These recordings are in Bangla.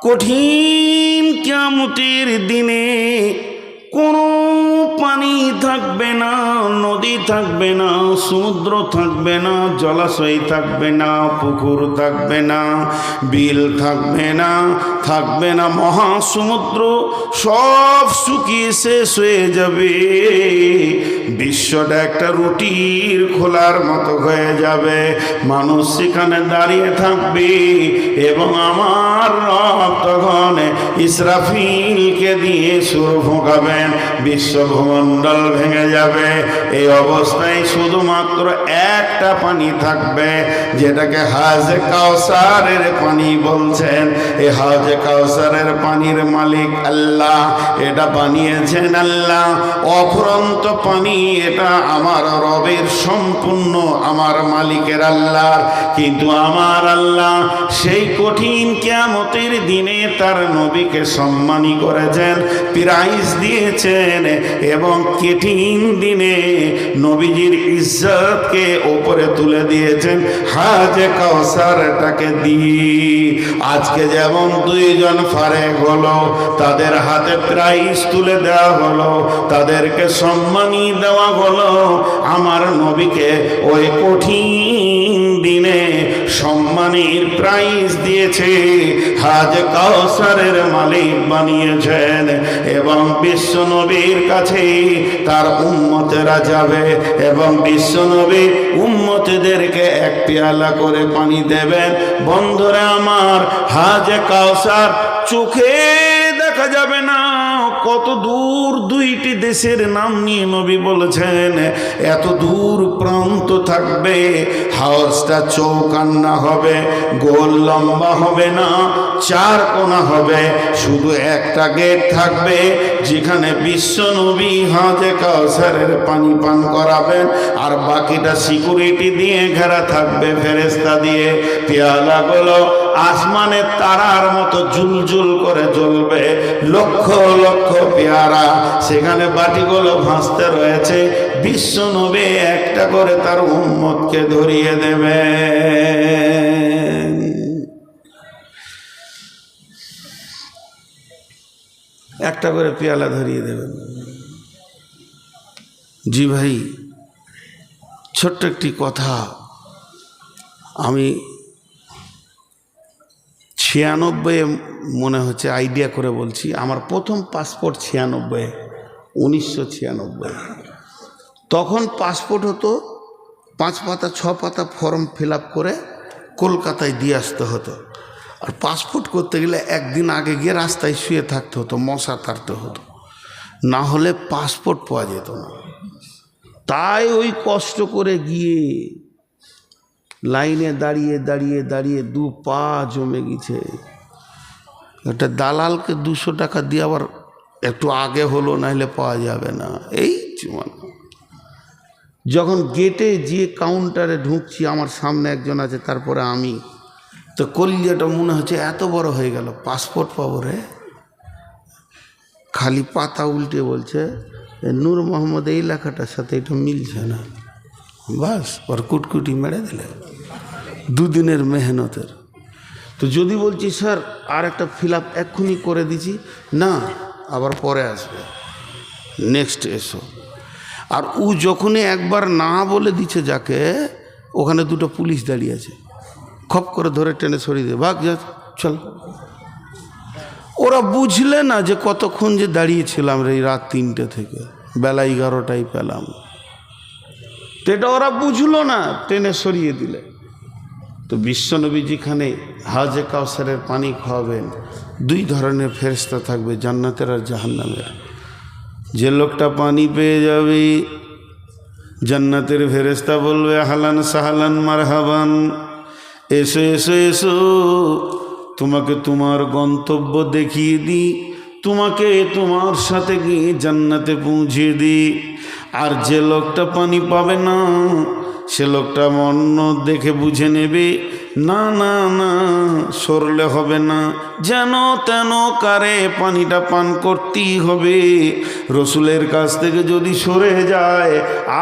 কঠিন কিয়ামতের দিনে কোনো পানি থাকবে না, নদী থাকবে না, সমুদ্র থাকবে না, জলাশয় থাকবে না, পুকুর থাকবে না, বিল থাকবে না, থাকবে না মহাসমুদ্র, সব শুকিয়ে শেষ হয়ে যাবে। বিশ্বটা একটা রুটির খোলার মতো হয়ে যাবে। মানুষ সেখানে দাঁড়িয়ে থাকবে এবং আমার রব তখন ইসরাফিলকে দিয়ে সুর ফোঁকাবেন, বিশ্বভূমণ্ডল ভেঙে যাবে। এই অবস্থায় শুধুমাত্র একটা পানি থাকবে, যেটাকে হাজে কাউসারের পানি বলছেন। এই হাজে কাউসারের পানির মালিক আল্লাহ, এটা বানিয়েছেন আল্লাহ। অফুরন্ত পানি, এটা আমার রবের, সম্পূর্ণ আমার মালিকের আল্লাহর। কিন্তু আমার আল্লাহ সেই কঠিন কিয়ামতের দিনে তার নবীকে সম্মানী করেছেন, প্রাইজ দিয়েছেন এবং কঠিন দিনে নবীজির ইজ্জতকে উপরে তুলে দিয়েছেন হাজে কাউসারটাকে দিয়ে। আজকে যেমন দুইজন ফারেক হলো, তাদের হাতে প্রাইজ তুলে দেওয়া হলো, তাদেরকে সম্মানী দেওয়া হলো, আমার নবীকে ওই কঠিন দিনে সম্মানের প্রাইজ দিয়েছে, হাজে কাউসারের মালিক বানিয়েছেন। এবং বিশ্ব নবীর কাছে তার উম্মতেরা যাবে এবং বিশ্ব নবী উম্মতদেরকে এক পেয়ালা করে পানি দেবেন। বন্ধুরা আমার, হাজে কাউসার চোখে দেখা যাবে না। কত দূর দুইটি দেশের নাম নিয়ে নবী বলেছেন, এত দূর প্রান্ত থাকবে। হাউসটা চৌকান্না হবে, গোল লম্বা হবে না, চার কোনা হবে, শুধু একটা গেট থাকবে যেখানে বিশ্ব নবী হাজে কাউসারের পানি পান করাবেন, আর বাকিটা সিকিউরিটি দিয়ে ঘেরা থাকবে, ফেরেশতা দিয়ে। পেয়ালাগুলো আসমানের তারার মতো জুলজুল করে জ্বলবে, লক্ষ লক্ষ পেয়ারা সেখানে বাটিগুলো ভাসতে রয়েছে। বিশ্ব নবী একটা করে তার উম্মতকে ধরিয়ে দেবে। একটা করে পেয়ালা ধরিয়ে দেবেন। জি ভাই, ছোট্ট একটি কথা, আমি 96 মনে হচ্ছে আইডিয়া করে বলছি, আমার প্রথম পাসপোর্ট 96, 1996। তখন পাসপোর্ট হতো 5 পাতা 6 পাতা ফর্ম ফিল আপ করে কলকাতায় দিয়ে আসতে হতো। আর পাসপোর্ট করতে গেলে একদিন আগে গিয়ে রাস্তায় শুয়ে থাকতে হতো, মশা তাড়তে হতো, না হলে পাসপোর্ট পাওয়া যেত না। তাই ওই কষ্ট করে গিয়ে লাইনে দাঁড়িয়ে দাঁড়িয়ে দাঁড়িয়ে 2 পা জমে গেছে। একটা দালালকে 200 টাকা দিয়ে আবার একটু আগে হলো, নাহলে পাওয়া যাবে না। এই যখন গেটে গিয়ে কাউন্টারে ঢুকছি, আমার সামনে একজন আছে, তারপরে আমি, তো কলিজাটা মনে হচ্ছে এত বড় হয়ে গেল, পাসপোর্ট পাবো রে। খালি পাতা উল্টে বলছে, নূর মোহাম্মদ এই লেখাটার সাথে এটা মিলছে না। বাস ওর কুটকুটি মেরে দিলে 2 দিনের মেহনতের। তো যদি বলছি স্যার আর একটা ফিল আপ এক্ষুনি করে দিছি, না আবার পরে আসবে, নেক্সট এসো। আর ও যখনই একবার না বলে দিচ্ছে যাকে, ওখানে 2টো পুলিশ দাঁড়িয়ে আছে, খপ করে ধরে টেনে সরিয়ে দিয়ে ভাগ যা চল। ওরা বুঝলে না যে কতক্ষণ যে দাঁড়িয়েছিলাম রে, রাত 3টে থেকে বেলা 11টায় পেলাম। তো এটা ওরা বুঝলো না, টেনে সরিয়ে দিলে। তো বিশ্বনবী যেখানে হাজে কাউসারের পানি খাওয়াবেন, 2 ধরনের ফেরেশতা থাকবে, জান্নাতের আর জাহান্নামের। যে লোকটা পানি পেয়ে যাবে, জান্নাতের ফেরেশতা বলবে আহলান সাহলান মারহাবান, এসো এসো এসো, তোমাকে তোমার গন্তব্য দেখিয়ে দিই, তোমাকে তোমার সাথে গিয়ে জান্নাতে পৌঁছে দিই। আর যে লোকটা পানি পাবে না, সে লোকটা অন্য দেখে বুঝে নেবে না না না, সরলে হবে না, যেন তেন কারে পানিটা পান করতেই হবে। রসুলের কাছ থেকে যদি সরে যায়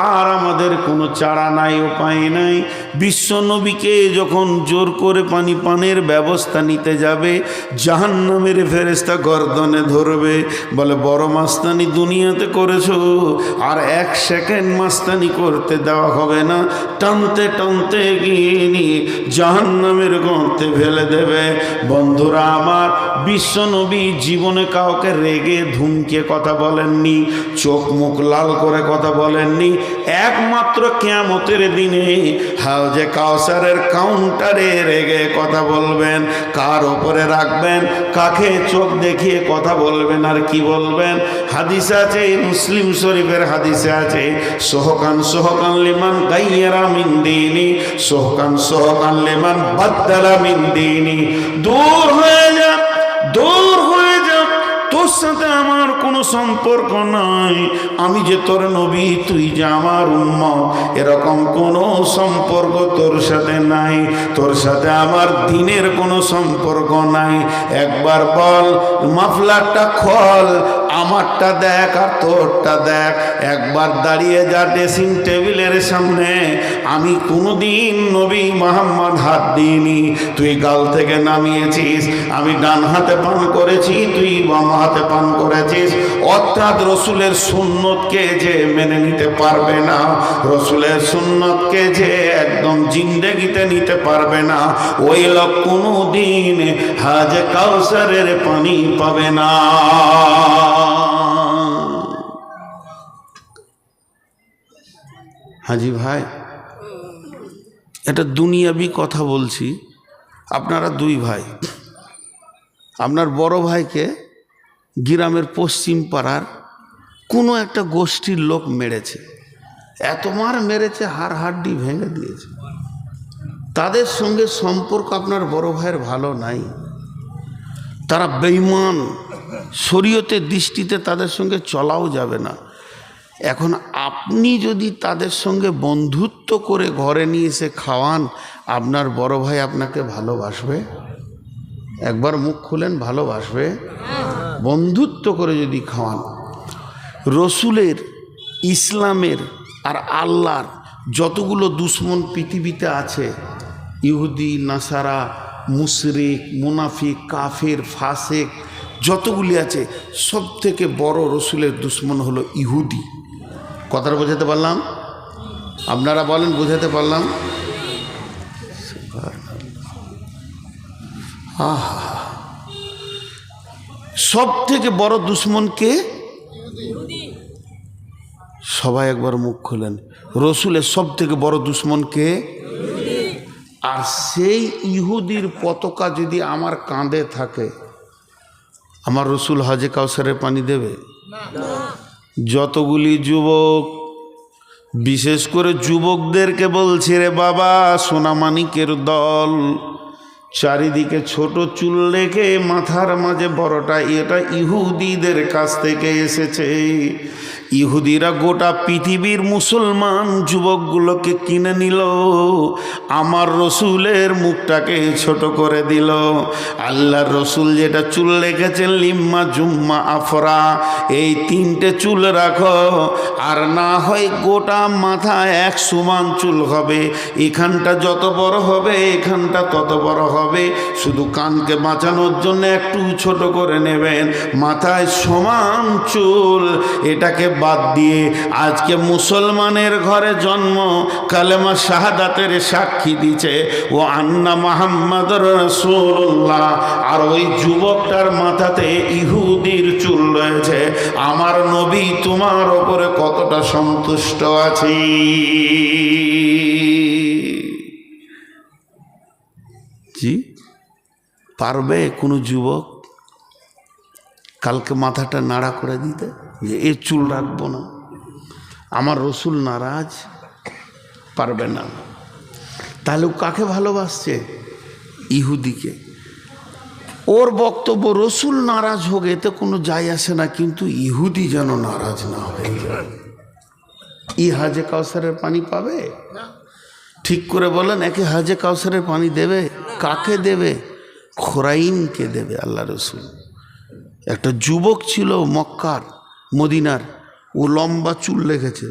আর আমাদের কোনো চারা নাই, উপায় নাই। বিশ্ব নবীকে যখন জোর করে পানি পানের ব্যবস্থা নিতে যাবে, জাহান্নামের ফেরেশতা গর্দনে ধরবে, বলে বড় মাস্তানি দুনিয়াতে করেছো, আর 1 সেকেন্ড মাস্তানি করতে দেওয়া হবে না। টানতে টানতে গিয়ে নিয়ে জাহান্নামের গর্তে ফেলে দেবে। বন্ধুরা আমার, বিশ্ব নবী জীবনে কাউকে রেগে ধুমকে কথা বলেননি, চোখ মুখ লাল করে কথা বলেননি। একমাত্র কিয়ামতের দিনে হাউজে কাউসারের কাউন্টারে রেগে কথা বলবেন। কার ওপরে রাখবেন, কাকে চোখ দেখিয়ে কথা বলবেন আর কি বলবেন? হাদিসে আছে, মুসলিম শরীফের হাদিসে আছে, সোহকান সোহকান লিমান গাইয়ারা মিন দীনি, সোহকান সোহকান লিমান বাদদালা মিন দীনি। দূর হয়ে যা, দূর হয়ে যা, তোর সাথে আমার কোনো সম্পর্ক নাই। আমি যে তোর নবী, তুই যে আমার উম্মত, এরকম কোনো সম্পর্ক তোর সাথে নাই। তোর সাথে আমার দিনের কোনো সম্পর্ক নাই। একবার বল, মাফলারটা খোল, আমারটা দেখ আর তোরটা দেখ। একবার দাঁড়িয়ে যা ড্রেসিং টেবিলের সামনে। আমি কোনোদিন নবী মুহাম্মদ হাত দিইনি, তুই গাল থেকে নামিয়েছিস। আমি ডান হাতে পান করেছি, তুই বাম হাতে পান করেছিস। অর্থাৎ রসুলের সুন্নতকে যে মেনে নিতে পারবে না, রসুলের সুন্নতকে যে একদম জিন্দেগিতে নিতে পারবে না, ওই লোক কোনোদিন হাজে কাউসারের পানি পাবে না। হাজি ভাই, এটা দুনিয়াবি কথা বলছি। আপনারা 2 ভাই, আপনার বড় ভাইকে গ্রামের পশ্চিম পাড়ার কোনো একটা গোষ্ঠীর লোক মেরেছে, এত মার মেরেছে, হাড় ভেঙে দিয়েছে। তাদের সঙ্গে সম্পর্ক আপনার বড় ভাইয়ের ভালো নাই, তারা বেঈমান, শরীয়তের দৃষ্টিতে তাদের সঙ্গে চলাও যাবে না। এখন আপনি যদি তাদের সঙ্গে বন্ধুত্ব করে ঘরে নিয়ে এসে খাওয়ান, আপনার বড় ভাই আপনাকে ভালোবাসবে? একবার মুখ খুলেন, ভালোবাসবে? বন্ধুত্ব করে যদি খাওয়ান। রসুলের, ইসলামের আর আল্লাহর যতগুলো দুশ্মন পৃথিবীতে আছে, ইহুদি, নাসারা, মুশরিক, মুনাফিক, কাফের, ফাসেক, যতগুলি আছে, সব থেকে বড় রসুলের দুশ্মন হলো ইহুদি। কথাটা বোঝাতে পারলাম? আপনারা বলেন, বোঝাতে পারলাম? আহা, সব থেকে বড় দুশ্মন কে? সবাই একবার মুখ খোলেন। রসুলের সব থেকে বড় দুশ্মন কে? আর সেই ইহুদির পতাকা যদি আমার কাঁধে থাকে, আমার রসুল হাজে কাউসারের পানি দেবে? যতগুলি যুবক, বিশেষ করে যুবকদেরকে বলছি, রে বাবা, সোনামানিকের দল, চারিদিকে ছোট চুল রেখে মাথার মাঝে বড়টা, এটা ইহুদিদের কাছ থেকে এসেছে। ইহুদিরা গোটা পৃথিবীর মুসলমান যুবকগুলোকে কিনে নিল, আমার রসুলের মুখটাকে ছোট করে দিল। আল্লাহর রসুল যেটা চুল রেখেছেন, লিম্মা জুম্মা আফরা, এই 3টে চুল রাখো, আর না হয় গোটা মাথা এক সমান চুল হবে। এখানটা যত বড় হবে, এখানটা তত বড় হবে। শুধু কানকে বাঁচানোর জন্য একটু ছোট করে নেবেন, মাথায় সমান চুল। এটাকে বাদ দিয়ে আজকে মুসলমানের ঘরে জন্ম, কালেমা শাহাদাতের সাক্ষী দিচ্ছে, ও আন্না মুহাম্মাদুর রাসূলুল্লাহ, আর ওই যুবকটার মাথাতে ইহুদির চুল রয়েছে। আমার নবী তোমার ওপরে কতটা সন্তুষ্ট আছে? জি, পারবে কোনো যুবক কালকে মাথাটা নাড়া করে দিতে যে এ চুল রাখবো না, আমার রসুল নারাজ? পারবে না। তাহলে কাকে ভালোবাসছে? ইহুদিকে। ওর বক্তব্য রসুল নারাজ হোক, এতে কোনো যায় আসে না, কিন্তু ইহুদি যেন নারাজ না হয়ে যায়। ই হাজে কাউসারের পানি পাবে? ঠিক করে বলেন, একে হাজে কাউসারের পানি দেবে? কাকে দেবে? খোরাইমকে দেবে আল্লাহ রসুল। একটা যুবক ছিল মক্কার, মদিনার, ও লম্বা চুল রেখেছে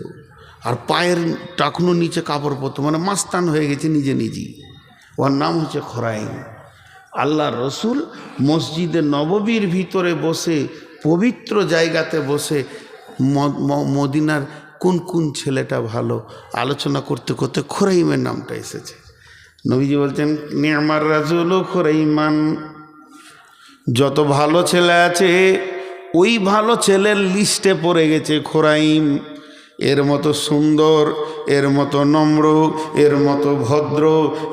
আর পায়ের টাকনো নিচে কাপড় পরতো, মানে মাস্তান হয়ে গেছে নিজে নিজেই। ওর নাম হচ্ছে খোরাইম। আল্লাহ রসুল মসজিদে নববীর ভিতরে বসে, পবিত্র জায়গাতে বসে মদিনার কোন কোন ছেলেটা ভালো আলোচনা করতে করতে খোরাইমের নামটা এসেছে। নবীজি বলছেন, নি'মার রাজুল খোরাইমান, যত ভালো ছেলে আছে ওই ভালো ছেলের লিস্টে পড়ে গেছে খোরাইম। এর মতো সুন্দর, এর মতো নম্র, এর মতো ভদ্র,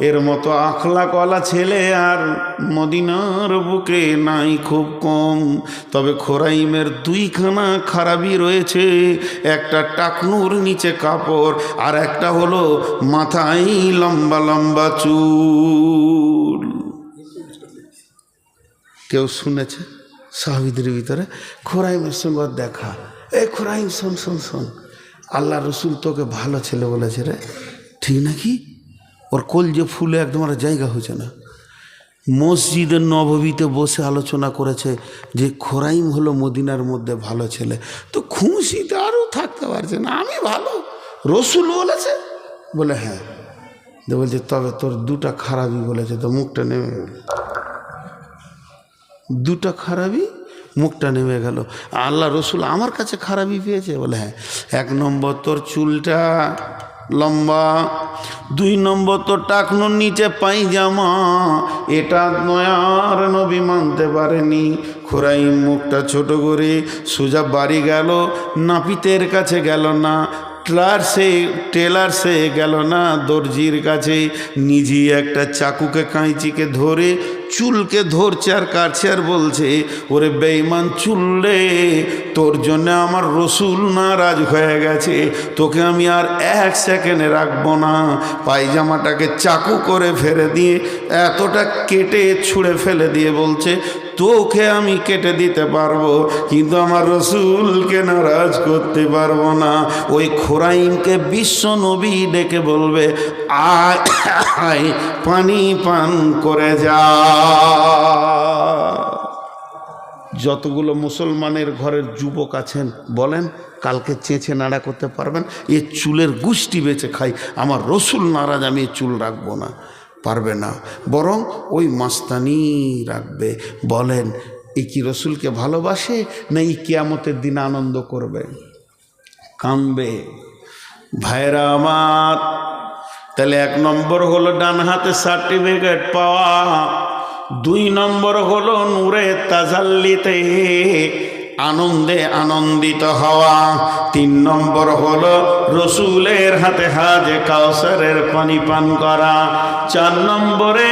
এর মতো আখলাকওয়ালা ছেলে আর মদিনার বুকে নাই, খুব কম। তবে খোরাইমের দুইখানা খারাপই রয়েছে, একটা টাকনুর নিচে কাপড়, আর একটা হলো মাথায় লম্বা লম্বা চুল। কেউ শুনেছে সাহাবীদের ভিতরে? খোরাইমের সঙ্গে দেখা, এই খোরাইম শোন শোন শোন, আল্লাহ রসুল তোকে ভালো ছেলে বলেছে রে, ঠিক নাকি? ওর কলজে ফুলে একদম আর জায়গা হয়েছে না। মসজিদের নববীতে বসে আলোচনা করেছে যে খোরাইম হলো মদিনার মধ্যে ভালো ছেলে। তো খুশিতে আরও থাকতে পারছে না, আমি ভালো, রসুল বলেছে বলে হ্যাঁ। বলছে তবে তোর দুটা খারাপই বলেছে, তো মুখটা নেমে গেল, দুটা খারাপই মুখটা নেমে গেল। আল্লাহ রসুল আমার কাছে খারাপই পেয়েছে বলে হ্যাঁ। 1 নম্বর তোর চুলটা লম্বা, 2 নম্বর তোর টাকনোর নিচে পায়জামা, এটা নয়ার নবী মানতে পারেনি। খোরাইম মুখটা ছোট করে সোজা বাড়ি গেল, নাপিতের কাছে গেল না, টেলার্সে গেল না, দর্জির কাছে, নিজেই একটা চাকুকে কাঁচিকে ধরে চুলকে ধরছে আর কাটছে আর বলছে, ওরে বেঈমান চুল রে, তোর জন্য আমার রসুল নারাজ হয়ে গেছে, তোকে আমি আর 1 সেকেন্ডে রাখবো না। পায়জামাটাকে চাকু করে ফেলে দিয়ে, এতটা কেটে ছুঁড়ে ফেলে দিয়ে বলছে, তোকে আমি কেটে দিতে পারবো কিন্তু আমার রসুলকে নারাজ করতে পারবো না। ওই খোরাইমকে বিশ্ব নবী ডেকে বলবে, আয় আয় পানি পান করে যা। যতগুলো মুসলমানের ঘরের যুবক আছেন বলেন, কালকে চেঁচে নাড়া করতে পারবেন? এ চুলের গুষ্টি বেঁচে খাই, আমার রসুল নারাজ, আমি চুল রাখবো না, পারবে না, বরং ওই মাস্তানি রাখবে। বলেন, এই কি রসুলকে ভালোবাসে না এই কিয়ামতের দিন আনন্দ করবে, কামবে? ভাইরা আমার, তাহলে 1 নম্বর হলো ডান হাতে সার্টিফিকেট পাওয়া, 2 নম্বর হলো নূরে তাজাল্লিতে আনন্দে আনন্দিত হওয়া, 3 নম্বর হলো রসুলের হাতে হাজে কাউসারের পানি পান করা, 4 নম্বরে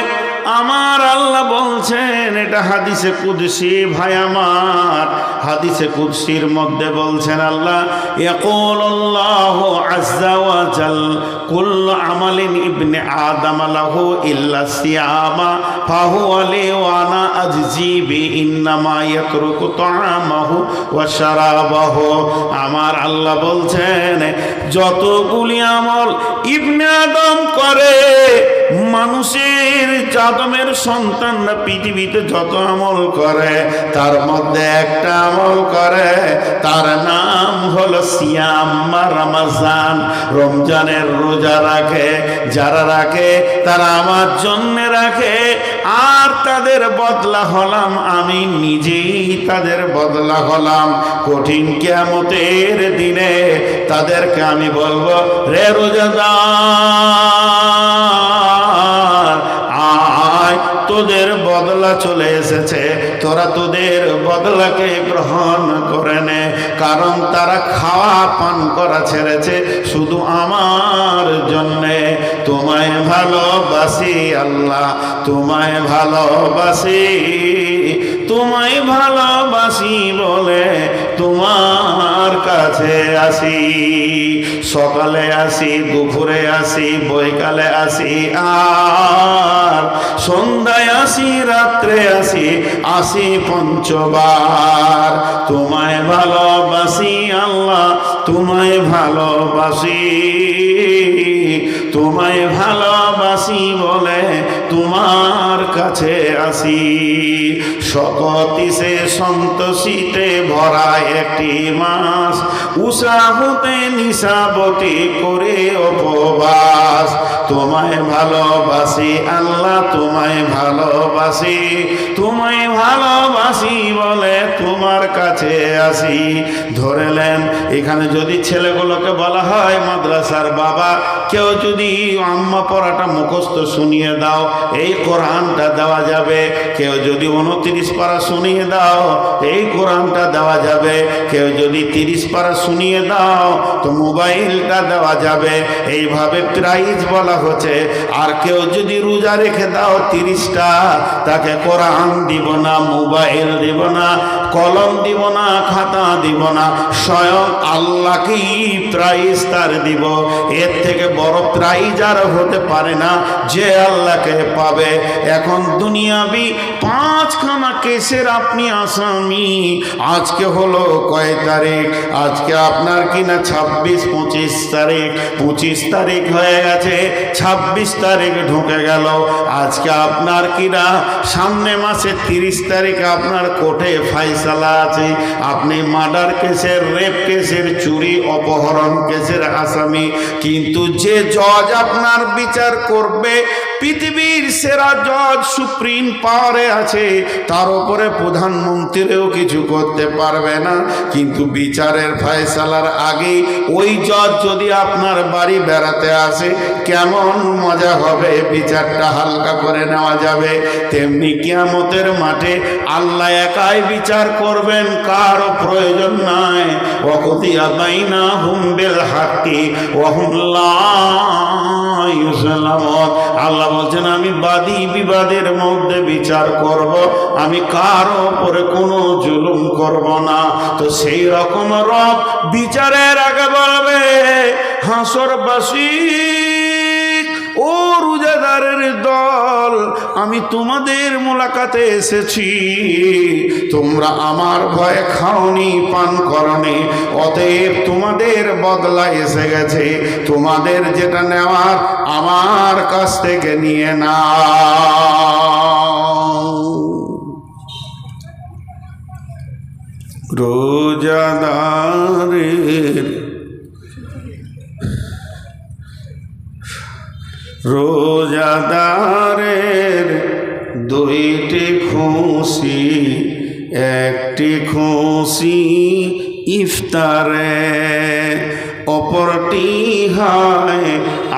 আমার আল্লাহ বলছেন, এটা হাদিসে কুদসি ভাই আমার, হাদিসে কুদসির মধ্যে বলছেন আল্লাহ, ইয়াকুলুল্লাহু আযজা ওয়া জাল, কুল্লু আমালিন ইবনে আদম লাহু ইল্লা সিয়ামা ফাহুয়া লি ওয়া আনা আজজি বি ইন্নামা ইয়াতরুকু তাআমাহু ওয়া শারাবাহু। আমার আল্লাহ বলছেন, যতগুলি আমল ইবনে আদম করে, মানুষের আদমের সন্তানরা পৃথিবীতে যত আমল করে, তার মধ্যে একটা আমল করে, তার নাম হলো সিয়াম বা রমজান। রমজানের রোজা রাখে, যারা রাখে তারা আমার জন্য রাখে, আর তাদের বদলা হলাম আমি নিজেই, তাদের বদলা হলাম কঠিন কিয়ামতের দিনে। তাদেরকে আমি বলবো, রে রোজাদার, আয় তোদের বদলা চলে এসেছে, তোরা তোদের বদলাকে গ্রহণ করে নে। কারণ তারা খাওয়া পান করা ছেড়েছে শুধু আমার জন্যে। তোমায় ভালোবাসি আল্লাহ, তোমায় ভালোবাসি, তোমায় ভালোবাসি বলে তোমার কাছে আসি। সকালে আসি, দুপুরে আসি, বৈকালে আসি, আর সন্ধ্যায় আসি, রাত্রে আসি, আসি পঞ্চবার। তোমায় ভালোবাসি আল্লাহ, তোমায় ভালোবাসি, তোমায় ভালোবাসি বলে তোমার কাছে আসি। শকতিসে সন্তোষিতে ভরা একটি মাস, উষা হতে নিশাবতী করে উপবাস। তোমায় ভালোবাসি আল্লাহ, তোমায় ভালোবাসি, তোমায় ভালোবাসি বলে তোমার কাছে আসি। ধরেলেন এখানে যদি ছেলেগুলোকে বলা হয় মাদ্রাসার বাবা, কেউ যদি আম্মা পড়াটা মুখস্থ শুনিয়ে দাও, এই কোরআনটা দেওয়া যাবে। কেউ যদি 29 পারা শুনিয়ে দাও, এই কোরআনটা দেওয়া যাবে। কেউ যদি 30 পারা শুনিয়ে দাও, তো মোবাইলটা দেওয়া যাবে। এইভাবে প্রাইজ বলা হচ্ছে। আর কেউ যদি রোজা রেখে দাও 30টা, তাকে কোরআন দিব না, মোবাইল দিব না, কলম দিব না, খাতা দিব না, স্বয়ং আল্লাহকেই প্রাইজ তার দিব। এর থেকে বড় প্রাইজ আর হতে পারে না যে আল্লাহকে পাবে। এখন দুনিয়াবি 5খানা কেসের আপনি আসামি। আজকে হলো কয় তারিখ? আজকে আপনার কিনা 26, 25 তারিখ। 25 তারিখ হয়ে গেছে, 26 তারিখ ঢুকে গেল। আজকে আপনার কিনা সামনে মাসে 30 তারিখে আপনার কোর্টে ফাইসালা আছে। আপনি মার্ডার কেসের, রেপ কেসের, চুরি অপহরণ কেসের আসামি। কিন্তু যে জজ আপনার বিচার করবে, পৃথিবীর সেরা জজ সুপ্রিম পাওয়ারে আছে, তার উপরে প্রধানমন্ত্রীও কিছু করতে পারবে না। কিন্তু বিচারের ফয়সালার আগে ওই জজ যদি আপনার বাড়ি বেড়াতে আসে, কেমন মজা হবে, বিচারটা হালকা করে নেওয়া যাবে। তেমনি কিয়ামতের মাঠে আল্লাহ একাই বিচার করবেন, কারও প্রয়োজন নাই। ওয়াকুদিয়া বাইনাহুম বিল হাক্কি ওয়া হুম লা ইউযলামুন। আল্লাহ বলছেন আমি বাদী বিবাদের মধ্যে বিচার করব, আমি কারো উপরে কোনো জুলুম করব না। তো সেই রকম রব বিচারের আগে বলবে, হাসরবাসী ও রোজাদারের দল, আমি তোমাদের মোলাকাতে এসেছি। তোমরা আমার ভয়ে খাওনি, পান করনি, অতএব তোমাদের বদলা এসে গেছে। তোমাদের যেটা নেওয়ার আমার কাছ থেকে নিয়ে নাও। রোজাদারের দুইটি খুশি, একটি খুশি ইফতারে, অপরটি হয়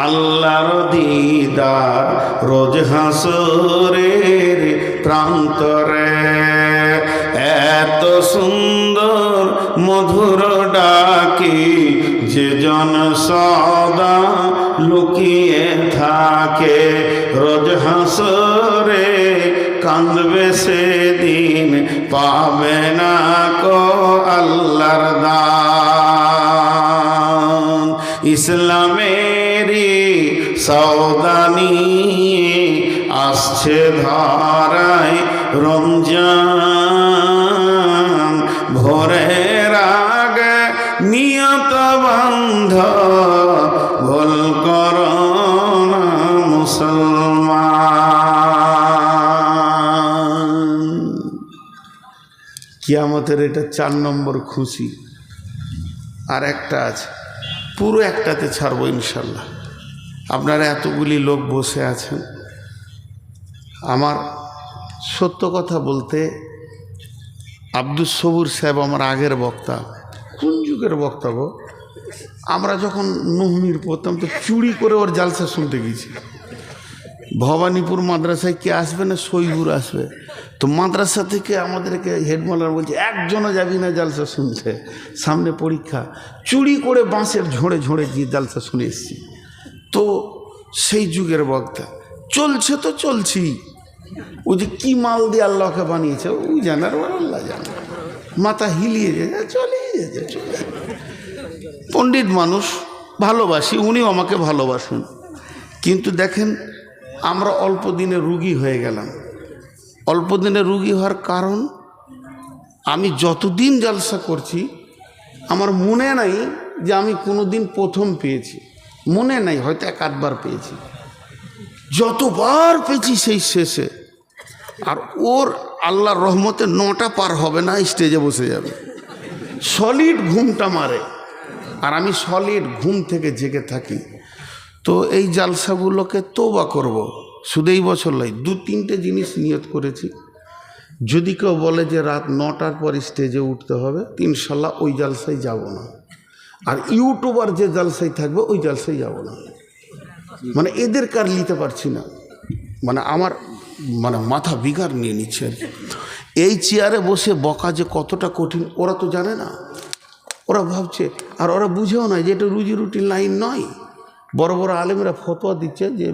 আল্লাহর দিদার রোজ হাসরের প্রান্তরে। এত সুন্দর মধুর ডাকি যে জন সদা লুকিয়ে থাকে, রোজ হাসরে কাঁদবে সেদিন, পাবে না কো আল্লাহর দান। ইসলামেরই সওদানি আসছে ধরায় রমজান, ভোরের আগে নিয়ত বন্ধ, ভুল করো না মুসলমান। কিয়ামতের এটা 4 নম্বর খুশি। আর একটা আছে, পুরো একটাতে ছাড়বো ইনশাল্লাহ। আপনারা এতগুলি লোক বসে আছেন, আমার সত্য কথা বলতে আব্দুস সবুর সাহেব আমার আগের বক্তা, কোন যুগের বক্তা গো, আমরা যখন নহমির পড়তাম তো চুরি করে ওর জালসা শুনতে গেছি। ভবানীপুর মাদ্রাসায় কে আসবে না, সইগুর আসবে। তো মাদ্রাসা থেকে আমাদেরকে হেডমাস্টার বলছে একজনও যাবি না জালসা শুনতে, সামনে পরীক্ষা। চুরি করে বাঁশের ঝোড়ে ঝোড়ে গিয়ে জালসা শুনে এসছি। তো সেই যুগের বক্তা চলছে, তো চলছি। ওই যে কী মাল দিয়ে আল্লাহকে বানিয়েছে ওই জানার, আল্লাহ জানে। মাথা হিলিয়ে যায়, চলে যেতে। পণ্ডিত মানুষ, ভালোবাসি, উনিও আমাকে ভালোবাসেন। কিন্তু দেখেন আমরা অল্প দিনে রুগী হয়ে গেলাম। অল্প দিনে রুগী হওয়ার কারণ, আমি যতদিন জালসা করছি আমার মনে নাই যে আমি কোনো দিন প্রথম পেয়েছি। মনে নাই, হয়তো এক আধবার পেয়েছি, যতবার পেয়েছি সেই শেষে। আর ওর আল্লাহর রহমতে 9টা পার হবে না, স্টেজে বসে যাবে, সলিড ঘুমটা মারে, আর আমি সলিড ঘুম থেকে জেগে থাকি। তো এই জালসাগুলোকে তওবা করব, শুধু এই বছর নয়, 2-3টে জিনিস নিয়ত করেছি। যদি কেউ বলে যে রাত 9টার পর স্টেজে উঠতে হবে, ইনশাল্লাহ ওই জালসায় যাব না। আর ইউটিউবার যে জালসায় থাকবে ওই জালসায় যাব না। মানে এদের কার নিতে পারছি না, মানে আমার মাথা বিগার নিয়ে নিচ্ছে। এই চেয়ারে বসে বকা যে কতটা কঠিন ওরা তো জানে না, ওরা ভাবছে, আর ওরা বুঝেও না যে এটা রুজি রুটির লাইন নয়। বড় বড় আলেমরা ফতোয়া দিচ্ছে যে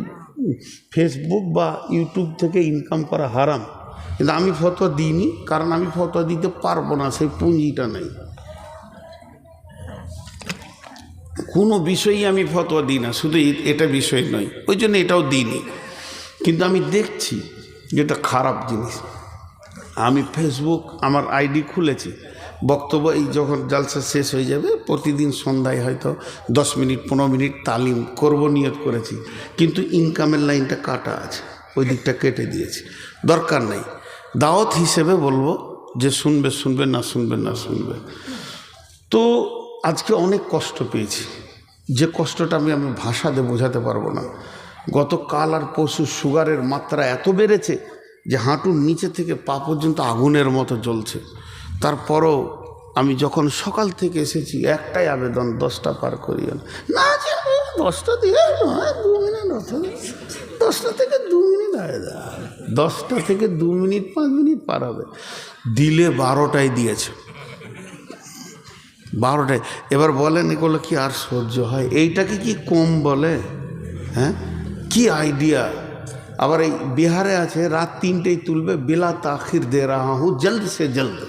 ফেসবুক বা ইউটিউব থেকে ইনকাম করা হারাম, কিন্তু আমি ফতোয়া দিইনি, কারণ আমি ফতোয়া দিতে পারবো না, সেই পুঁজিটা নেই। কোনো বিষয়ই আমি ফতোয়া দিই না, শুধু এটা বিষয় নয়, ওই জন্য এটাও দিইনি। কিন্তু আমি দেখছি যেটা খারাপ জিনিস। আমি ফেসবুক আমার আইডি খুলেছি, বক্তব্য এই যখন জালসা শেষ হয়ে যাবে প্রতিদিন সন্ধ্যায় হয়তো 10 মিনিট 15 মিনিট তালিম করব নিয়ত করেছি, কিন্তু ইনকামের লাইনটা কাটা আছে, ওই দিকটা কেটে দিয়েছি, দরকার নেই। দাওয়াত হিসেবে বলবো যে শুনবে শুনবে, না শুনবে না শুনবে। তো আজকে অনেক কষ্ট পেয়েছি, যে কষ্টটা আমি ভাষা দিয়ে বোঝাতে পারবো না। গতকাল আর পরশু সুগারের মাত্রা এত বেড়েছে যে হাঁটুর নিচে থেকে পা পর্যন্ত আগুনের মতো জ্বলছে। তারপরও আমি যখন সকাল থেকে এসেছি একটাই আবেদন, 10টা পার করিও না। 10টা দিয়ে নয়, 2 মিনিট, 10টা থেকে 2 মিনিট, 10টা থেকে 2 মিনিট 5 মিনিট পার হবে। দিলে 12টায় দিয়েছে, 12টায়। এবার বলেন এগুলো কি আর সহ্য হয়? এইটাকে কি কম বলে? হ্যাঁ, কি আইডিয়া। আবার এই বিহারে আছে রাত 3টেই তুলবে, বেলা তাখির দে রাহা হুঁ, জলদ সে জলদ,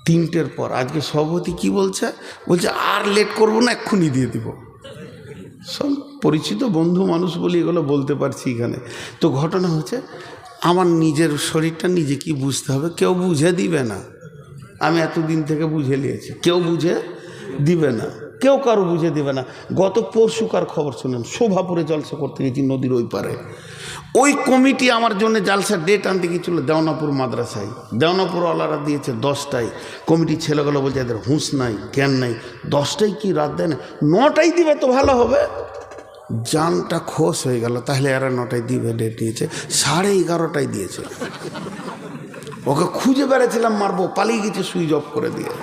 3টের পর। আজকে সভাপতি কি বলছে, বলছে আর লেট করবো না, এক্ষুনি দিয়ে দিব। সব পরিচিত বন্ধু মানুষ বলি এগুলো বলতে পারছি এখানে। তো ঘটনা হচ্ছে, আমার নিজের শরীরটা নিজে কি বুঝতে হবে, কেউ বুঝে দিবে না। আমি এতদিন থেকে বুঝে নিয়েছি, কেউ বুঝে দিবে না, কেউ কারো বুঝে দেবে না। গত পরশুকার খবর শুনেন, শোভাপুরে জলসা করতে গেছি নদীর ওই পারে। ওই কমিটি আমার জন্য জালসার ডেট আনতে গিয়েছিল দেওনাপুর মাদ্রাসায়। দেওনাপুরওয়ালারা দিয়েছে 10টায়, কমিটির ছেলেগুলো বলছে এদের হুঁশ নাই, জ্ঞান নাই, 10টায় কি রাত দেয় না, 9টায় দিবে তো ভালো হবে। জানটা খোশ হয়ে গেল, তাহলে এরা 9টায় দিবে, ডেট নিয়েছে 11:30টায় দিয়েছে। ওকে খুঁজে বেড়াচ্ছিলাম, মারবো, পালিয়ে গেছে সুইচ অফ করে দিয়ে।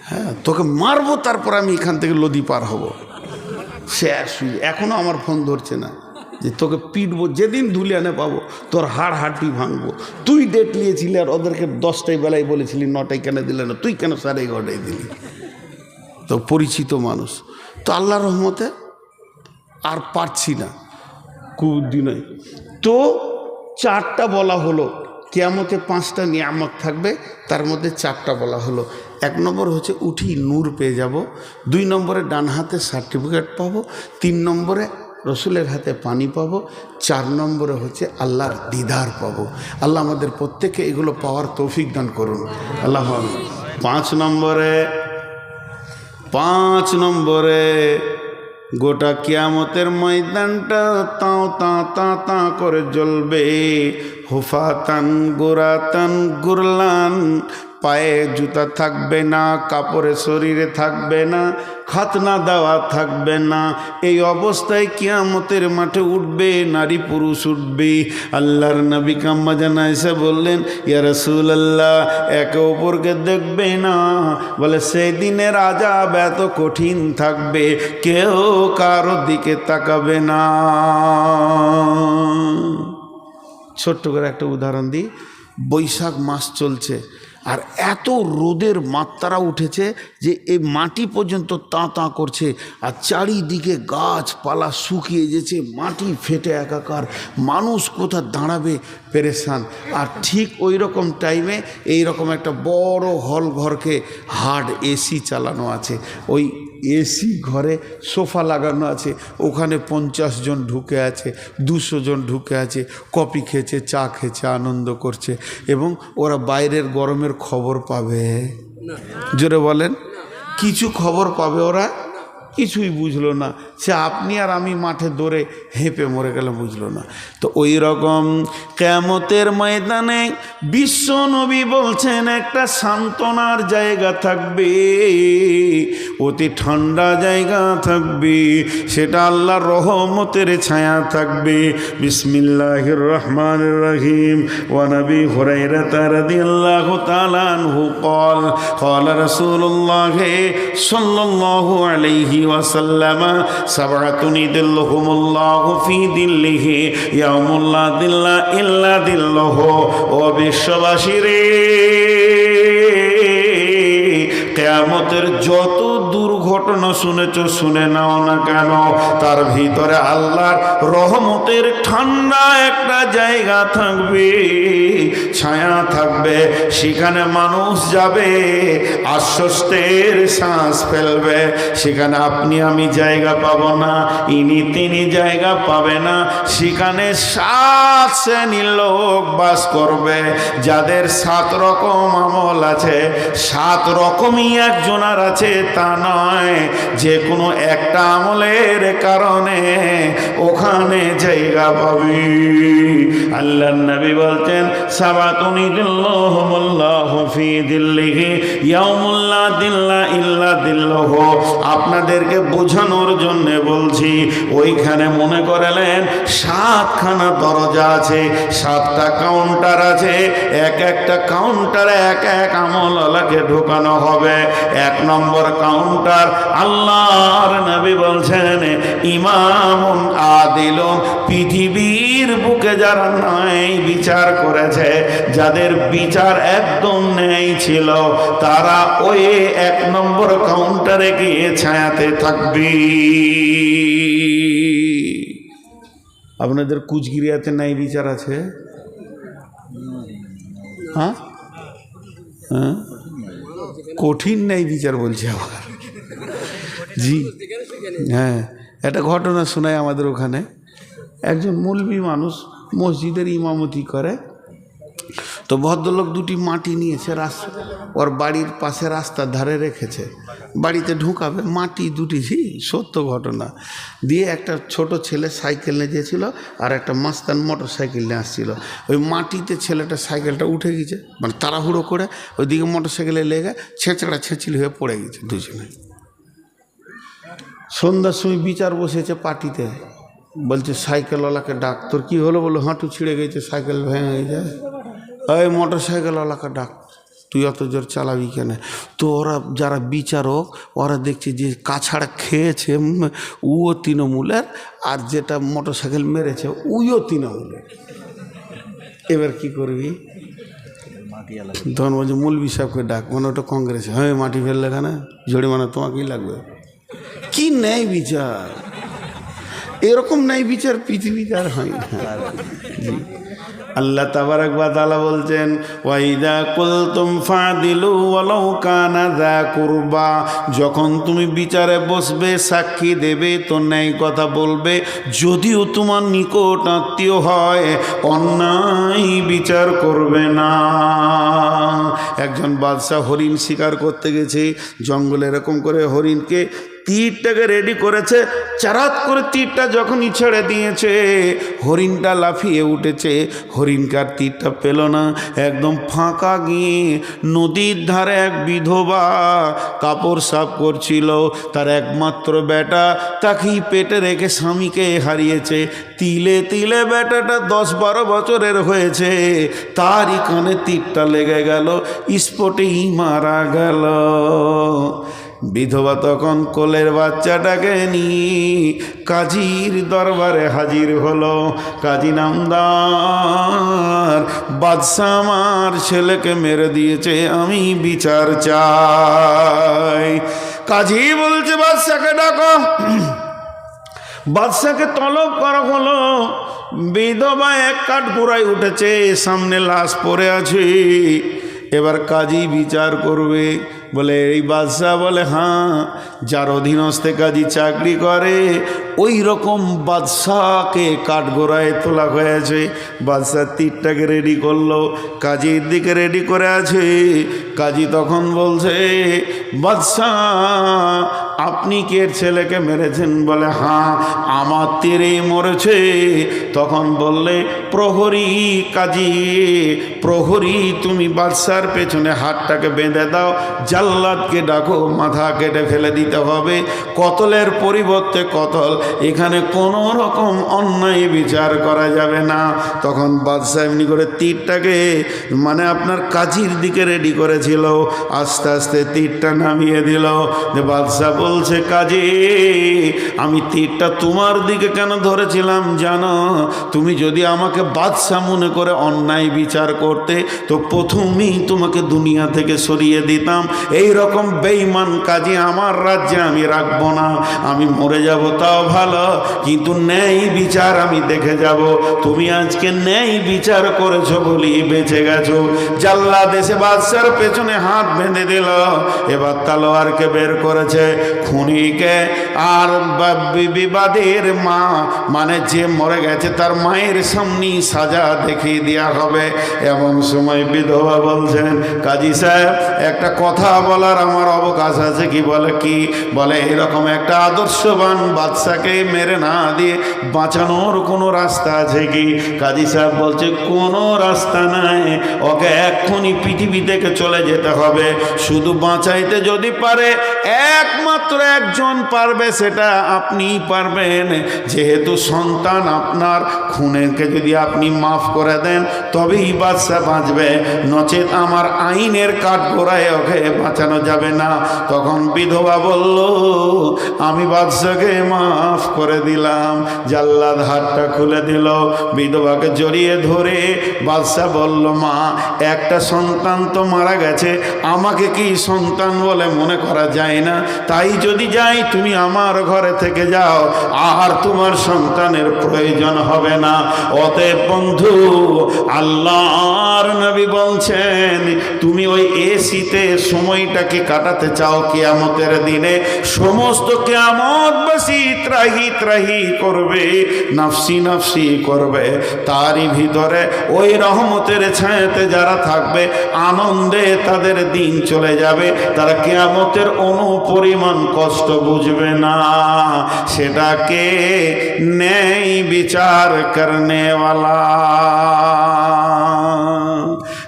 হ্যাঁ, তোকে মারবো, তারপর আমি এখান থেকে নদী পার হব। সে এখনও আমার ফোন ধরছে না, যে তোকে পিটবো, যেদিন ধুলিয়ানে পাবো তোর হাড় ভাঙবো। তুই ডেট নিয়েছিলি আর ওদেরকে 10টায় বেলায় বলেছিলি, 9টায় কেন দিলে না, তুই কেন 11:30টায় দিলি? তো পরিচিত মানুষ। তো আল্লাহর রহমতে আর পারছি না, কুবুদ্ধি নয়। তো 4টা বলা হলো, কিয়ামতে 5টা নিয়ামত থাকবে, তার মধ্যে 4টা বলা হলো। 1 নম্বর হচ্ছে উঠি নূর পেয়ে যাব, 2 নম্বরে ডান হাতে সার্টিফিকেট পাবো, 3 নম্বরে রসুলের হাতে পানি পাবো, 4 নম্বরে হচ্ছে আল্লাহর দিদার পাবো। আল্লাহ আমাদের প্রত্যেকে এগুলো পাওয়ার তৌফিক দান করুন, আল্লাহ। 5 নম্বরে গোটা কিয়ামতের ময়দানটা তাও তা করে জ্বলবে। হুফাতান গুরাতান গুরলান, পায়ে জুতা থাকবে না, কাপড়ে শরীরে থাকবে না, খাতনা দেওয়া থাকবে না। এই অবস্থায় কিয়ামতের মাঠে উঠবে, নারী পুরুষ উঠবে। আল্লাহর নবী আম্মা জান আয়েশা বললেন, ইয়া রাসূলুল্লাহ, একে অপরকে দেখবে না। বলে সেই দিনের আযাব এত কঠিন থাকবে, কেউ কারো দিকে তাকাবে না। ছোট্ট করে একটা উদাহরণ দিই, বৈশাখ মাস চলছে, আর এত রোদের মাত্রা উঠেছে যে এই মাটি পর্যন্ত তা করছে, আর চারিদিকে গাছপালা শুকিয়ে যেছে, মাটি ফেটে একাকার, মানুষ কোথা দাঁড়াবে, পেরেশান। আর ঠিক ওই রকম টাইমে এইরকম একটা বড় হল ঘরকে হার্ড এসি চালানো আছে, ওই এসি ঘরে সোফা লাগানো আছে, ওখানে 50 জন ঢুকে আছে, 200 জন ঢুকে আছে, কফি খেয়েছে, চা খেয়েছে, আনন্দ করছে। এবং ওরা বাইরের গরমের খবর পাবে? জোরে বলেন, কিছু খবর পাবে ওরা? কিছুই বুঝলো না, সে আপনি আর আমি মাঠে দৌড়ে হেঁপে মরে গেলে বুঝলো না। তো ওই রকম কিয়ামতের ময়দানে বিশ্ব নবী বলছেন একটা সান্ত্বনার জায়গা থাকবে, অতি ঠান্ডা জায়গা থাকবে, সেটা আল্লাহর রহমতের ছায়া থাকবে। বিসমিল্লাহির রহমানির রহিম। ওয়া নবী হুরায়রা রাদিয়াল্লাহু তাআলা আনহু قال قال رسول الله صلى الله عليه وسلم سبعة يظلهم الله في ظله يوم لا ظل إلا ظله। ও বিশ্ববাসী রে, কিয়ামতের যত দুর্ঘটনা শুনেছ শুনে নাও না কেন, তার ভিতরে আল্লাহর রহমতের ঠান্ডা একটা জায়গা থাকবে, ছায়া থাকবে, সেখানে মানুষ যাবে, আশ্বস্তের শ্বাস ফেলবে। সেখানে আপনি আমি জায়গা পাবো না, ইনি তিনি জায়গা পাবে না। সেখানে 7 শ্রেণীর লোক বাস করবে, যাদের 7 রকম আমল আছে। 7 রকমই একজনের আছে তা নয়, যে কোনো একটা আমলের কারণে ওখানে জায়গা পাবি। আল্লাহর নবী বলতেন সাবাতুন ইযিল্লুহুমুল্লাহু ফি যিল্লিহি ইয়াউমুল লা যিল্লা ইল্লা যিল্লুহু। আপনাদেরকে বোঝানোর জন্য বলছি, ওইখানে মনে করলেন 7খানা দরজা আছে, 7টা কাউন্টার আছে, এক একটা কাউন্টারে এক এক আমলওয়ালাকে ঢোকানো হবে। 1 নম্বর কাউন্টার, আল্লাহর নবী বলছেন ইমামুন আদিলুন, পৃথিবীর বুকে যারা ন্যায় বিচার করেছে, যাদের বিচার একদম ন্যায় ছিল, তারা ওই 1 নম্বর কাউন্টারে গিয়ে ছায়াতে থাকবে। আপনাদের কুচগিরিয়াতে ন্যায় বিচার আছে? হ্যাঁ হ্যাঁ, কঠিন ন্যায় বিচার বলছে আবার। জি হ্যাঁ, একটা ঘটনা শোনায় আমাদের ওখানে। একজন মৌলবি মানুষ মসজিদের ইমামতি করে, তো ভদ্রলোক 2টি মাটি নিয়েছে, ওর বাড়ির পাশে রাস্তার ধারে রেখেছে, বাড়িতে ঢুকাবে, মাটি 2টি, সত্য ঘটনা দিয়ে। একটা ছোট ছেলে সাইকেল নিয়ে গিয়েছিল, আর একটা মাস্তান মোটর সাইকেল নিয়ে আসছিল। ওই মাটিতে ছেলেটা সাইকেলটা উঠে গেছে, মানে তাড়াহুড়ো করে ওইদিকে মোটর সাইকেলে লেগে ছেঁচড়া ছেঁচিল হয়ে পড়ে গেছে দুজনে। সন্ধ্যার সময় বিচার বসেছে পার্টিতে, বলছে সাইকেলওয়ালাকে ডাক। তোর কী হলো? বলো হাঁটু ছিঁড়ে গেছে, সাইকেল ভেঙে গেছে। ওই মোটর সাইকেলওয়ালাকে ডাক, তুই অত জোর চালাবি কেন? তো ওরা যারা বিচারক, ওরা দেখছে যে কাছাড় খেয়েছে উও তৃণমূলের, আর যেটা মোটর সাইকেল মেরেছে উইও তৃণমূলের। এবার কি করবি? তখন বলছে মৌলবি সাহেবকে ডাক, মানে ওটা কংগ্রেস। হ্যাঁ, মাটি ফেললে কেন? জরিমানা তোমাকেই লাগবে। কি ন্যায় বিচার! এরকম ন্যায় বিচার পৃথিবীতে আর হয় না। আল্লাহ তাবারাক ওয়া তাআলা বলছেন ওয়াইদা কুলতুম ফাদিলু ওয়ালাউ কানা যা কুরবা। যখন তুমি বিচারে বসবে, সাক্ষী দেবে, তো ন্যায় কথা বলবে, যদিও তোমার নিকট আত্মীয় হয়। অন্যায় বিচার করবে না। একজন বাদশা হরিণ শিকার করতে গেছে জঙ্গলে, এরকম করে হরিণকে তীরটাকে রেডি করেছে। চারাত করে তীরটা যখনই ছেড়ে দিয়েছে, হরিণটা লাফিয়ে উঠেছে, হরিণকার তীরটা পেল না। একদম ফাঁকা গিয়ে নদীর ধারে এক বিধবা কাপড় সাফ করছিল, তার একমাত্র বেটা, তাকেই পেটে রেখে স্বামীকে হারিয়েছে। তিলে তিলে বেটাটা 10-12 বছরের হয়েছে, তারই কানে তীরটা লেগে গেল, স্পটেই মারা গেল। বিধবা তখন কোলের বাচ্চাটাকে নিয়ে কাজীর দরবারে হাজির হলো। কাজী নামদার, বাদশা আমার ছেলেকে মেরে দিয়েছে, আমি বিচার চাই। কাজী বলছে বাদশাকে ডাকো। বাদশাকে তলব করা হলো। বিধবা এক কাঠগোড়ায় উঠেছে, সামনে লাশ পড়ে আছে। এবার কাজী বিচার করবে। বলে এই বাদশাহ বলে হ্যাঁ, যার অধীনস্থে কাজী চাকরি করে ওই রকম বাদশাহকে কাঠগোড়ায় তোলা হয়েছে। বাদশাহ তীরটাকে রেডি করলো, কাজীর দিকে রেডি করে আছে। কাজী তখন বলছে বাদশাহ আপনি কি এর ছেলেকে মেরেছেন? বলে হ্যাঁ, আমার তীরেই মরেছে। তখন বললে প্রহরী, কাজী প্রহরী, তুমি বাদশার পেছনে হাতটাকে বেঁধে দাও, জাল্লাদকে ডাকো, মাথা কেটে ফেলে দিতে হবে। কতলের পরিবর্তে কতল, এখানে কোনো রকম অন্যায় বিচার করা যাবে না। তখন বাদশাহ এমনি করে তীরটাকে মানে আপনার কাজীর দিকে রেডি করেছিল, আস্তে আস্তে তীরটা নামিয়ে দিল। যে বাদশাহ বলছে, কাজী আমি তীরটা তোমার দিকে কেন ধরেছিলাম জানো? তুমি যদি আমাকে বাদশাহ মনে করে অন্যায় বিচার করতে তো প্রথমেই তোমাকে দুনিয়া থেকে সরিয়ে দিতাম। এই রকম বেঈমান কাজী আমার রাজ্যে আমি রাখবো না। আমি মরে যাব তাও ভালো, কিন্তু ন্যায় বিচার আমি দেখে যাব। তুমি আজকে ন্যায় বিচার করেছো বলি বেঁচে গেছো। জাল্লাদ এসে বাদশার পেছনে হাত বেঁধে দিল। এবার তলোয়ারকে বের করেছে। খুনিকে আর বিবাদের মা মানে যে মরে গেছে তার মায়ের সামনেই সাজা দেখিয়ে দেওয়া হবে। এমন সময় বিধবা বলছেন, কাজী সাহেব একটা কথা বলার আমার অবকাশ আছে কি? বলে কি? বলে এরকম একটা আদর্শবান বাদশাকে মেরে না দিয়ে বাঁচানোর কোনো রাস্তা আছে কি? কাজী সাহেব বলছে কোনো রাস্তা নাই, ওকে এক্ষুনি পৃথিবী থেকে চলে যেতে হবে। শুধু বাঁচাইতে যদি পারে একমাত্র একজন পারবে, সেটা আপনিই পারবেন। যেহেতু সন্তান আপনার, খুনেরকে যদি আপনি মাফ করে দেন তবেই বাদশা বাঁচবে, নচেত আমার আইনের কাঠগড়ায় ওকে বাঁচানো যাবে না। তখন বিধবা বলল, আমি বাদশাকে মাফ করে দিলাম। জাল্লাদ হাতটা খুলে দিল, বিধবাকে জড়িয়ে ধরে বাদশা বলল, মা একটা সন্তান তো মারা গেছে, আমাকে কি সন্তান বলে মনে করা যায় না? তাই যদি যাই তুমি আমার ঘরে থেকে যাও, আর তোমার সন্তানের প্রয়োজন হবে না। অতএব বন্ধু, আল্লাহর নবী বলছেন তুমি ওই এসিতে সময়টাকে কাটাতে চাও কিয়ামতের দিনে, সমস্ত কিয়ামতবাসী ত্রাহি ত্রাহি করবে, নাফসি নাফসি করবে, তারই ভিতরে ওই রহমতের ছায়াতে যারা থাকবে আনন্দে তাদের দিন চলে যাবে। তারা কিয়ামতের অনুপরিমাণ কষ্ট বুঝবে না। সেটাকে ন্যায় বিচার করনে वाला।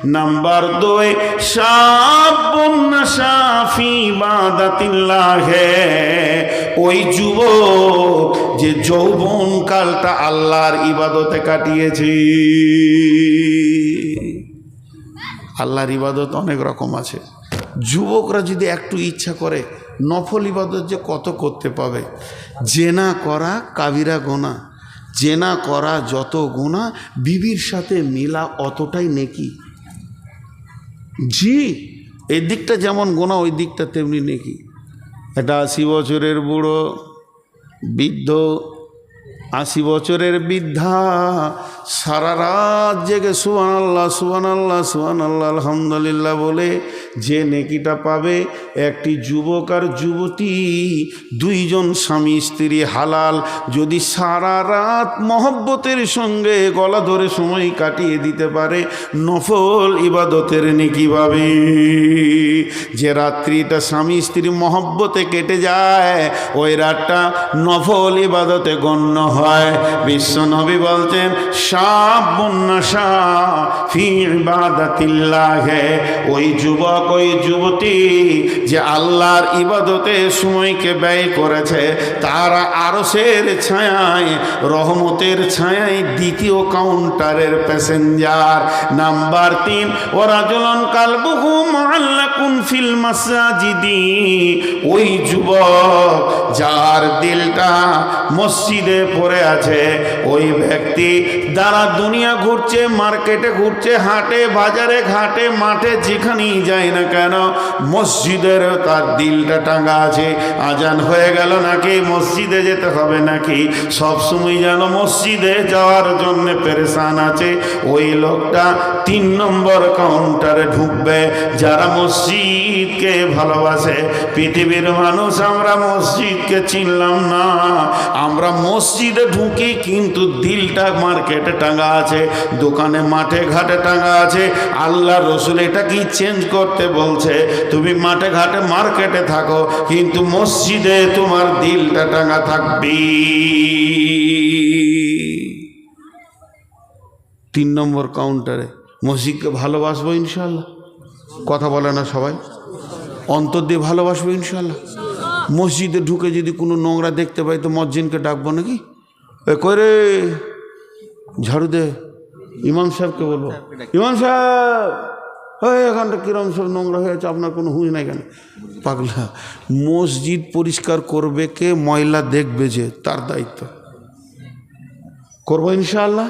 नंबर 2 शाबुन नशा फी इबादतिल्लाह, ওই যুবক যে যৌবন কালটা আল্লাহর ইবাদতে কাটিয়েছে। আল্লাহর ইবাদত অনেক রকম আছে। যুবকরা যদি একটু ইচ্ছা করে নফল ইবাদত যে কত করতে পাবে। জেনা করা কাবিরা গোনা, জেনা করা যত গুনাহ, বিবির সাথে মিলা অতটাই নেকি। জি, এই দিকটা যেমন গোনা ওই দিকটা তেমনি নেকি। এটা 80 বছরের বুড়ো বৃদ্ধ, 80 বছরের বৃদ্ধা সারা রাত জেগে সুবহানাল্লাহ সুবহানাল্লাহ সুবহানাল্লাহ আলহামদুলিল্লাহ বলে যে নেকিটা পাবে, একটি যুবক আর যুবতী দুইজন স্বামী স্ত্রী হালাল যদি সারা রাত মহব্বতের সঙ্গে গলা ধরে সময় কাটিয়ে দিতে পারে, নফল ইবাদতের নেকি পাবে। যে রাত্রিটা স্বামী স্ত্রী মহব্বতে কেটে যায়, ওই রাতটা নফল ইবাদতে গণ্য হয়। বিশ্বনবী বলতেন, শাবুন নাশা ফি ইবাদাতিল্লাহ, ওই যুবক ওই যুবতী যে আল্লাহর ইবাদতে সময়কে ব্যয় করেছে, তারা আরশের ছায়ায় রহমতের ছায়ায় দ্বিতীয় কাউন্টারের প্যাসেঞ্জার। নাম্বার 3 ওয়ারাজুলুন কালবুহু মুআল্লাকুন ফিল মাসাজিদি, ওই যুবক যার দিলটা মসজিদে পড়ে আছে, ওই ব্যক্তি যারা দুনিয়া ঘুরছে, মার্কেটে ঘুরছে, হাটে বাজারে ঘাটে মাঠে যেখানেই যায় না কেন, মসজিদের তার দিলটা টাঙ্গা আছে। আজান হয়ে গেল নাকি মসজিদে যেতে হবে নাকি, সবসময় যেন মসজিদে যাওয়ার জন্য পেরেশান আছে। ওই লোকটা 3 নম্বর কাউন্টারে ঢুকবে। যারা মসজিদকে ভালোবাসে, পৃথিবীর মানুষ আমরা মসজিদকে চিনলাম না, আমরা মসজিদে ঢুকি কিন্তু দিলটা মার্কেটে টাঙ্গা আছে, দোকানে মাঠে ঘাটে টাঙ্গা আছে। আল্লাহ রসুল এটা কি চেঞ্জ করতে করতে বলছে। তুমি মাঠে ঘাটে মার্কেটে থাকো, কিন্তু মসজিদে তোমার দিলটা টাঙা থাকবে। 3 নম্বর কাউন্টারে মসজিদকে ভালোবাসবো ইনশাআল্লাহ। কথা বলে না সবাই? অন্তর দিয়ে ভালোবাসবো ইনশাআল্লাহ। মসজিদে ঢুকে যদি কোনো নোংরা দেখতে পাই তো মসজিদকে ডাকবো নাকি, এ করে ঝাড়ু দে, ইমাম সাহেবকে বলবো, ইমাম সাহেব ওই এখানটা কিরম সব নোংরা হয়েছে, আপনার কোনো হুঁশ নাই কেন? পাগলা, মসজিদ পরিষ্কার করবে কে? ময়লা দেখবে যে, তার দায়িত্ব। করবো ইনশাআল্লাহ।